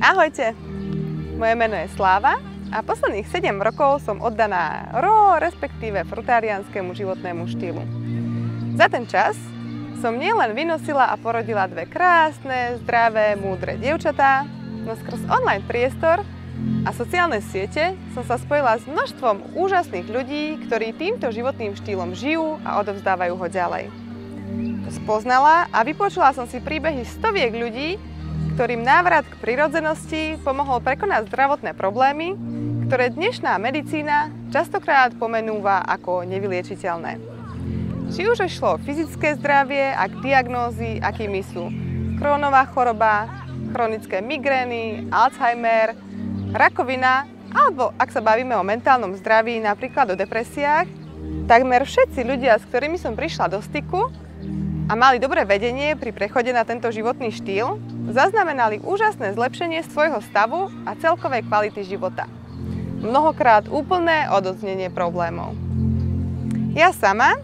Ahojte, moje meno je Sláva a posledných 7 rokov som oddaná respektíve frutariánskému životnému štýlu. Za ten čas som nielen vynosila a porodila 2 krásne, zdravé, múdre dievčatá, no skrz online priestor a sociálne siete som sa spojila s množstvom úžasných ľudí, ktorí týmto životným štýlom žijú a odovzdávajú ho ďalej. Spoznala a vypočula som si príbehy stoviek ľudí, ktorým návrat k prirodzenosti pomohol prekonať zdravotné problémy, ktoré dnešná medicína častokrát pomenúva ako nevyliečiteľné. Či už išlo o fyzické zdravie a diagnózy, akými sú Crohnová choroba, chronické migrény, Alzheimer, rakovina, alebo ak sa bavíme o mentálnom zdraví, napríklad o depresiách, takmer všetci ľudia, s ktorými som prišla do styku a mali dobré vedenie pri prechode na tento životný štýl, zaznamenali úžasné zlepšenie svojho stavu a celkovej kvality života. Mnohokrát úplné ododznenie problémov. Ja sama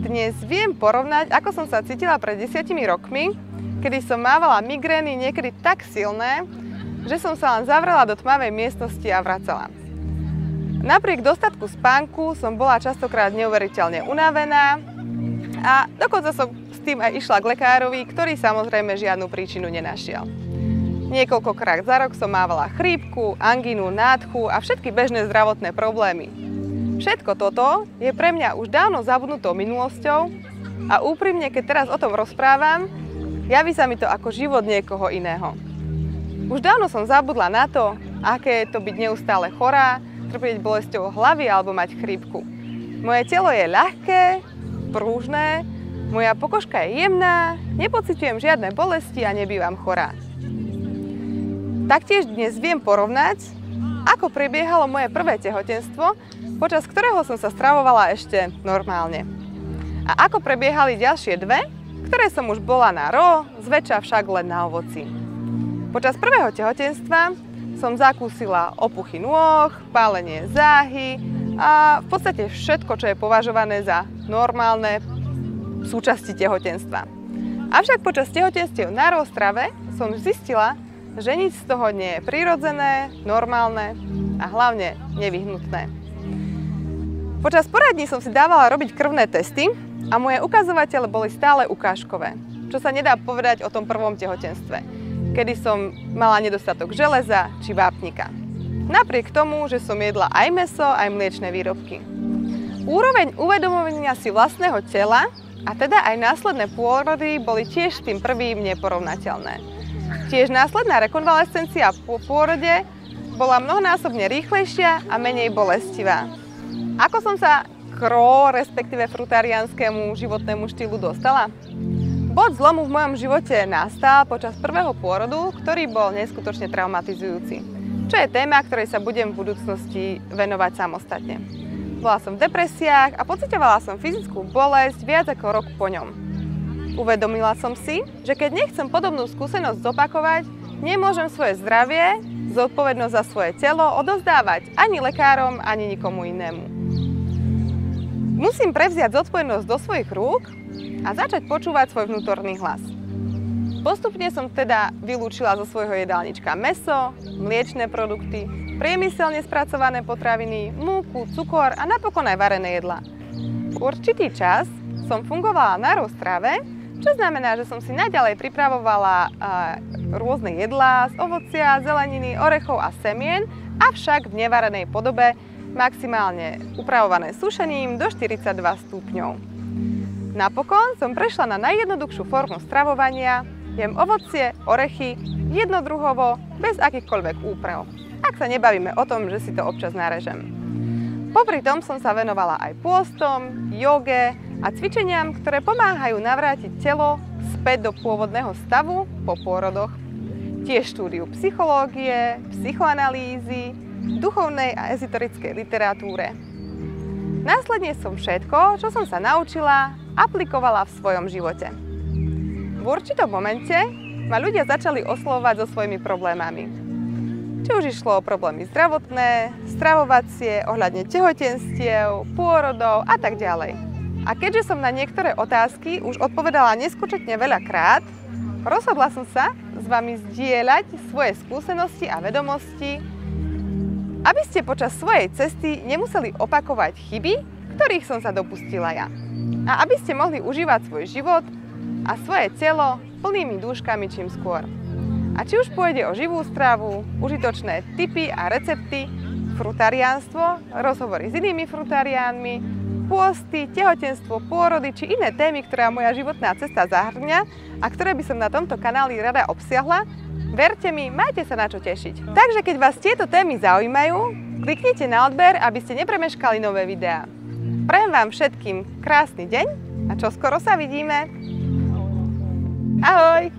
dnes viem porovnať, ako som sa cítila pred 10 rokmi, kedy som mávala migrény niekedy tak silné, že som sa len zavrela do tmavej miestnosti a vracala. Napriek dostatku spánku som bola častokrát neuveriteľne unavená a dokonca som s tým aj išla k lekárovi, ktorý samozrejme žiadnu príčinu nenašiel. Niekoľkokrát za rok som mávala chrípku, angínu, nádchu a všetky bežné zdravotné problémy. Všetko toto je pre mňa už dávno zabudnutou minulosťou a úprimne, keď teraz o tom rozprávam, javí sa mi to ako život niekoho iného. Už dávno som zabudla na to, aké je to byť neustále chorá, trpieť bolesťou hlavy alebo mať chrípku. Moje telo je ľahké, prúžne, moja pokožka je jemná, nepociťujem žiadne bolesti a nebývam chorá. Taktiež dnes viem porovnať, ako prebiehalo moje prvé tehotenstvo, počas ktorého som sa stravovala ešte normálne. A ako prebiehali ďalšie 2, ktoré som už bola na zväčša však len na ovoci. Počas prvého tehotenstva som zakúsila opuchy nôh, pálenie záhy a v podstate všetko, čo je považované za normálne súčasti tehotenstva. Avšak počas tehotenstiev na strave som zistila, že nič z toho nie je prirodzené, normálne a hlavne nevyhnutné. Počas poradní som si dávala robiť krvné testy a moje ukazovatele boli stále ukážkové, čo sa nedá povedať o tom prvom tehotenstve, kedy som mala nedostatok železa či vápnika. Napriek tomu, že som jedla aj mäso, aj mliečne výrobky. Úroveň uvedomovania si vlastného tela a teda aj následné pôrody boli tiež s tým prvým neporovnateľné. Tiež následná rekonvalescencia po pôrode bola mnohonásobne rýchlejšia a menej bolestivá. Ako som sa k respektíve frutariánskému životnému štýlu dostala? Bod zlomu v mojom živote nastal počas prvého pôrodu, ktorý bol neskutočne traumatizujúci. Čo je téma, ktorej sa budem v budúcnosti venovať samostatne. Bola som v depresiách a pociťovala som fyzickú bolesť viac ako rok po ňom. Uvedomila som si, že keď nechcem podobnú skúsenosť zopakovať, nemôžem svoje zdravie, zodpovednosť za svoje telo odovzdávať ani lekárom, ani nikomu inému. Musím prevziať zodpovednosť do svojich rúk a začať počúvať svoj vnútorný hlas. Postupne som teda vylúčila zo svojho jedálnička mäso, mliečne produkty, priemyselne spracované potraviny, múku, cukor a napokon aj varené jedlá. Určitý čas som fungovala na strave, čo znamená, že som si naďalej pripravovala rôzne jedlá z ovocia, zeleniny, orechov a semien, avšak v nevarenej podobe, maximálne upravované sušením do 42 stupňov. Napokon som prešla na najjednoduchšiu formu stravovania, jem ovocie, orechy, jednodruhovo, bez akýchkoľvek úprav. Ak sa nebavíme o tom, že si to občas narežem. Popri tom som sa venovala aj pôstom, joge a cvičeniam, ktoré pomáhajú navrátiť telo späť do pôvodného stavu po pôrodoch. Tiež štúdiu psychológie, psychoanalýzy, duchovnej a ezoterickej literatúre. Následne som všetko, čo som sa naučila, aplikovala v svojom živote. V určitom momente ma ľudia začali oslovovať so svojimi problémami. Či už išlo o problémy zdravotné, stravovacie, ohľadne tehotenstiev, pôrodov a tak ďalej. A keďže som na niektoré otázky už odpovedala neskutočne veľakrát, rozhodla som sa s vami zdieľať svoje skúsenosti a vedomosti, aby ste počas svojej cesty nemuseli opakovať chyby, ktorých som sa dopustila ja. A aby ste mohli užívať svoj život a svoje telo plnými dúškami čím skôr. A či už pôjde o živú stravu, užitočné tipy a recepty, frutariánstvo, rozhovory s inými frutariánmi, pôsty, tehotenstvo, pôrody či iné témy, ktoré moja životná cesta zahrňa a ktoré by som na tomto kanáli rada obsiahla, verte mi, máte sa na čo tešiť. Takže keď vás tieto témy zaujímajú, kliknite na odber, aby ste nepremeškali nové videá. Prajem vám všetkým krásny deň a čoskoro sa vidíme. Ahoj!